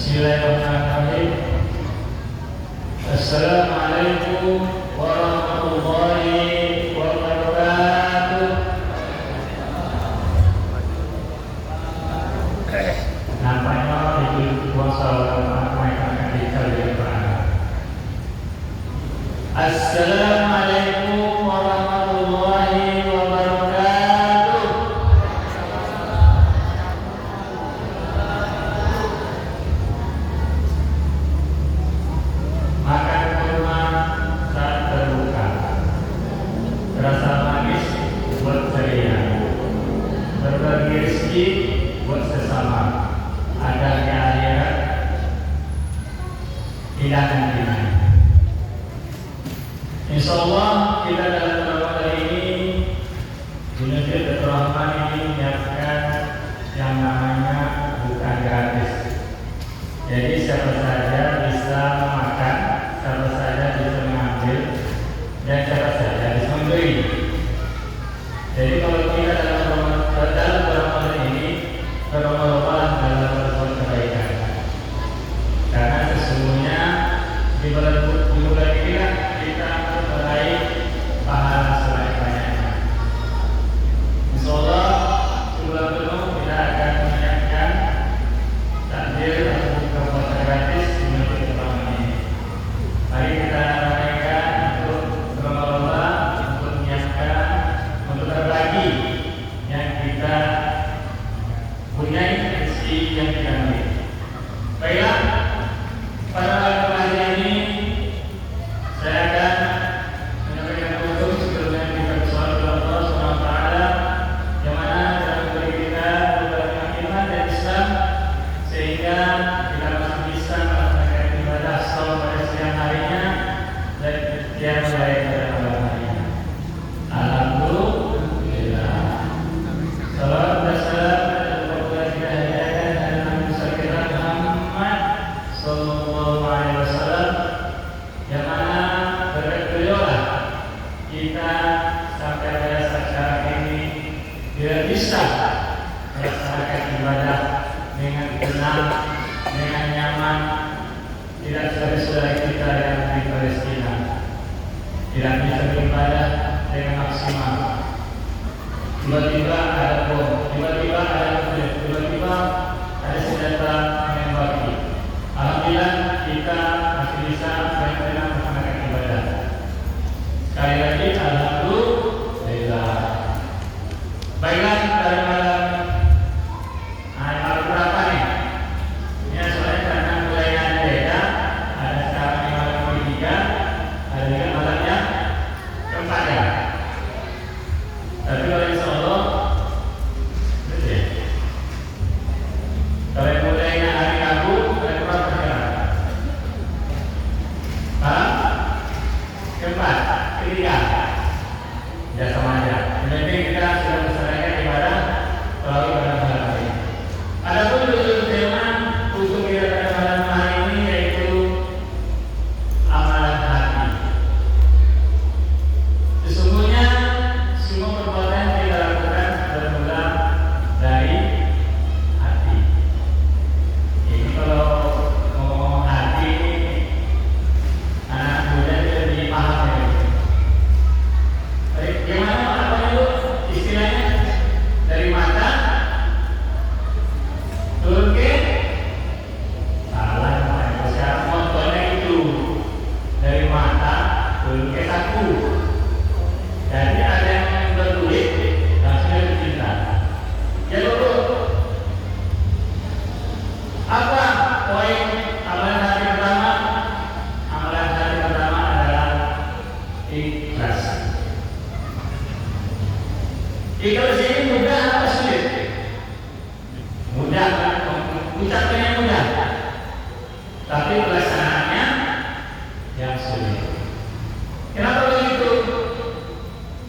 Bismillahirrahmanirrahim. Assalamualaikum warahmatullahi wabarakatuh. Nampaknya itu kuasa mereka akan dikalikan. Assalamualaikum warahmatullahi wabarakatuh. Makan kurma saat terbuka, rasa manis buat ceria, berbagi rezeki buat sesama, adanya akhirat tidak nantinya. Insyaallah kita dalam Ramadan ini Bulan Rahman ini menyiapkan yang namanya bukan gratis. Jadi siapa saja bisa makan, siapa saja bisa mengambil, dan siapa saja bisa memberi. Jadi kalau kita dalam Ramadan ini berlomba-lomba dalam berbuat kebaikan. Karena sesungguhnya di bulan ini kita meraih pahala sebanyak-banyaknya. Insyaallah bulan penuh kita akan menyiapkan takdir atau buka gratis di bulan Ramadan ini. Mari kita ramaikan untuk berlomba-lomba untuk menyiapkan, untuk berbagi yang kita punya rezeki yang kita miliki. Baiklah, pada hari ini saya akan menyampaikan hukum sebelumnya kita bersoal kepada Allah Subhanahu wa taala yang mana dalam diri kita berbagai iman dan Islam sehingga kita masih bisa melaksanakan ibadah salat pada siang harinya dan qiyam lail pada malam harinya. Alhamdulillah. Salam dan salam kepada kita dan Nabi Muhammad sallallahu alaihi wasallam yang mana berkat beliaulah kita sampai pada sekarang ini tidak bisa melaksanakan ibadah dengan tenang, dengan nyaman, tidak seperti saudara kita yang di Palestina tidak bisa beribadah dengan maksimal. Tiba-tiba ada bom, tiba-tiba ada konflik, tiba-tiba ada senjata menembaki. Alhamdulillah kita masih bisa benar-benar melaksanakan ibadah. Sekali lagi alhamdulillah. Baiklah, pada malam berapa nih? Ini soalnya karena mulainya beda. Ada sekarang yang malam ketiga, ada juga malamnya keempat ya. Tapi kalau insya Allah, betul ya. Bagaimana apa itu istilahnya? Dari mata turun ke salah. Sekarang contohnya itu dari mata turun ke saku. Jadi ada yang berduit langsung dari cinta. Ya dulu apa poin amalan hati pertama? Amalan hati pertama adalah ikhlas. Ikhlas ini mudah apa sulit? Mudah, ucapnya mudah, tapi pelaksanaannya yang sulit. Kenapa begitu?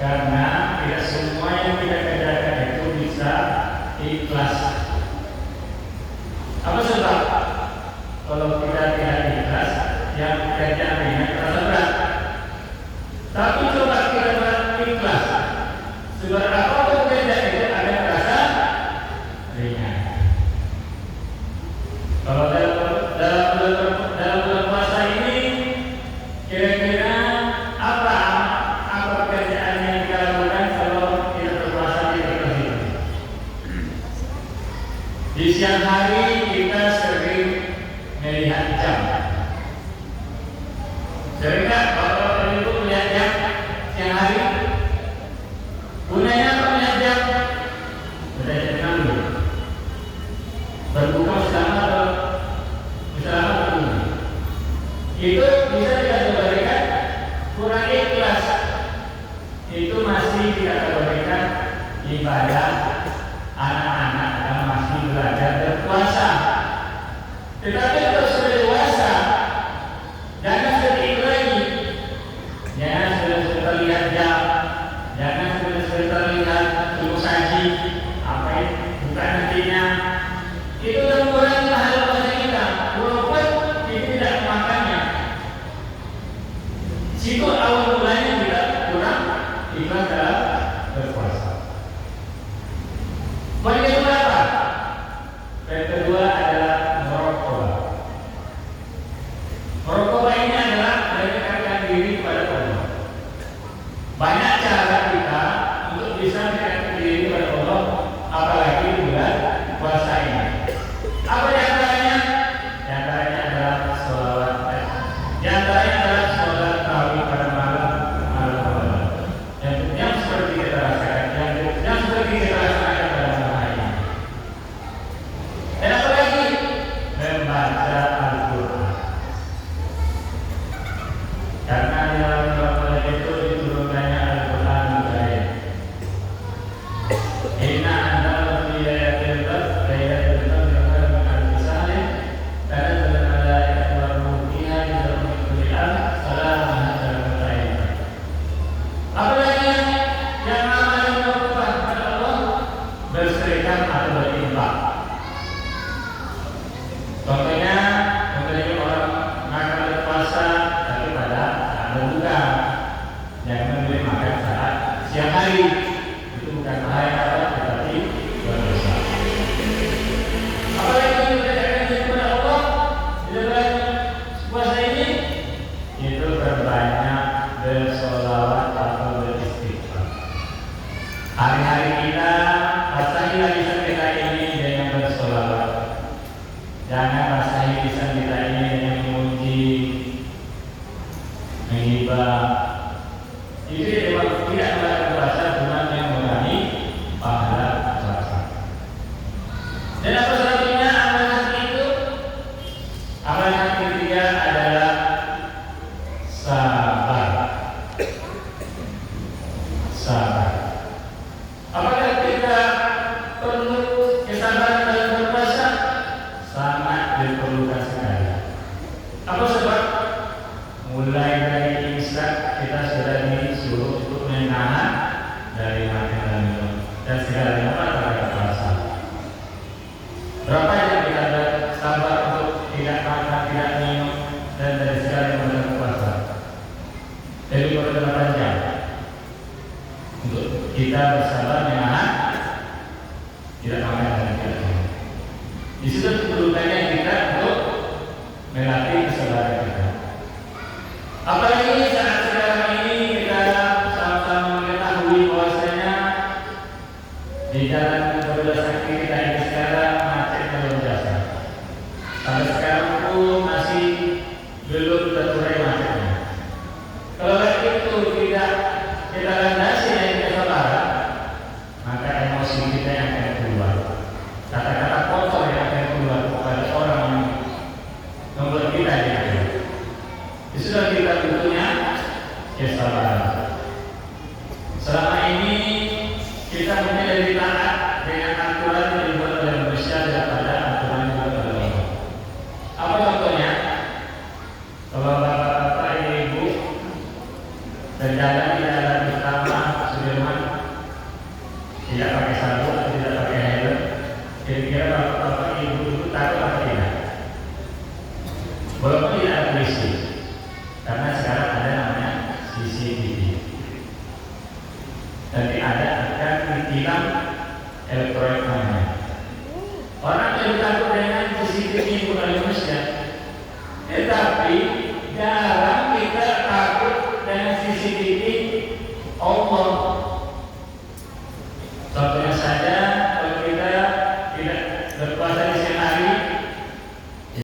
Karena tidak semua yang kita kerjakan itu bisa ikhlas. Apa sebab? Kalau kita tidak ikhlas, yang kerjaan ini terasa berat. Tapi coba kita ikhlas. Seberat apapun kerjaan itu akan terasa ringan. Kalau dalam bulan puasa ini, kira-kira apa pekerjaan yang kita lakukan kalau kita berpuasa di ikhlas itu? Di siang hari kita sering melihat jam. Sering nggak kalau ibu melihat jam siang hari? Gunanya apa melihat jam? Sudah jam 6 dulu. Berbuka selama berbuka. Itu bisa dikategorikan kurang ikhlas. Itu masih dikategorikan ibadah anak-anak yang masih belajar berpuasa. Tetapi kalau sudah dewasa, jangan seperti itu lagi. Jangan sudah terlihat jam, jangan sudah terlihat tubuh saji, apa itu bukan nantinya. Itu mengurangi pahala puasa kita, walaupun itu tidak memakannya. Situ awal mulanya kita kurang ikhlas dalam berpuasa. Poin kedua apa? Poin kedua adalah muraqabah. Muraqabah ini adalah mendekatkan diri kepada Allah. Banyak cara kita untuk bisa mendekatkan diri kepada Allah, apalagi di bulan puasa ini. Apa di antaranya? Di antaranya adalah sholawat. Di antaranya adalah sholat tarawih pada malam Ramadan. Yang seperti kita rasakan, yang seperti kita rasakan pada malam hari ini. Dan apa lagi? Membaca Al-Quran. Karena di dalam Ramadan itu diturunkannya Al-Quran Al-Karim. Inna anzalnahu fi lailatul qadr, lailatul qadr khairun min alfi shahr, tanazzalul malaikatu war ruh fiha bi-idzni kulli amrin, salamun hiya hatta matla'il fajr. Apalagi yang amalan berubah kepada Allah, bersedekah atau berinfak. Contohnya, memberi orang makan berpuasa tapi pada saat berbuka. Jangan memberi makan saat siang hari. Itu bukan bahaya apa, tetapi berdosa. Apalagi yang berdasarkan kepada Allah di dalam puasa ini, itu berbanyak bersolawat atau beristighfar. Hari-hari kita basahilah lisan kita ini dengan bersolawat. Jangan basahi lisan kita ini dengan memuji, menghibah. Itu tidak melakukan puasa, cuma yang mengurangi pahala puasa. Dan apa selanjutnya amalan hati itu? Amalan hati ketiga adalah sabar. Sabar. Apakah kita perlu kesabaran dalam berpuasa? Sangat diperlukan sekali. Apa sebab? Mulai dari imsak kita sudah disuruh untuk menahan dari makan dan minum dan segalanya pada puasa. Berapa yang kita sabar untuk tidak makan, tidak minum dan dari segala pada puasa? Dari 8 jam untuk kita bersabar menahan tidak makan dan tidak minum. Di situ diperlukannya kita untuk melatih kesabaran kita. Apalagi saat sekarang ini kita sama-sama mengetahui Di jalan berbeda sakit kita ini sekarang macetnya luar biasa. Sampai sekarang pun masih belum terurai macetnya. Kalau itu tidak kita landasi yang kesabaran, maka emosi kita yang akan keluar. Kata-kata kotor yang akan keluar kepada orang yang membuat kita jadi. Sudah kita butuhnya kesabaran. Selama ini kita mungkin lebih taat dengan aturan yang dibuat oleh manusia daripada aturan yang dibuat oleh Allah. Apa contohnya? Kalau bapak-bapak ibu berjalan di jalan utama Sudirman, tidak pakai sabuk atau tidak pakai helm, kira-kira bapak-bapak ibu itu takut atau tidak? Walaupun tidak ada polisi, karena sekarang ada namanya CCTV. Nanti ada akan ditilang elektronik namanya. Orang yang takut dengan CCTV bukan manusia, tetapi jarang kita takut dengan CCTV Allah. Contohnya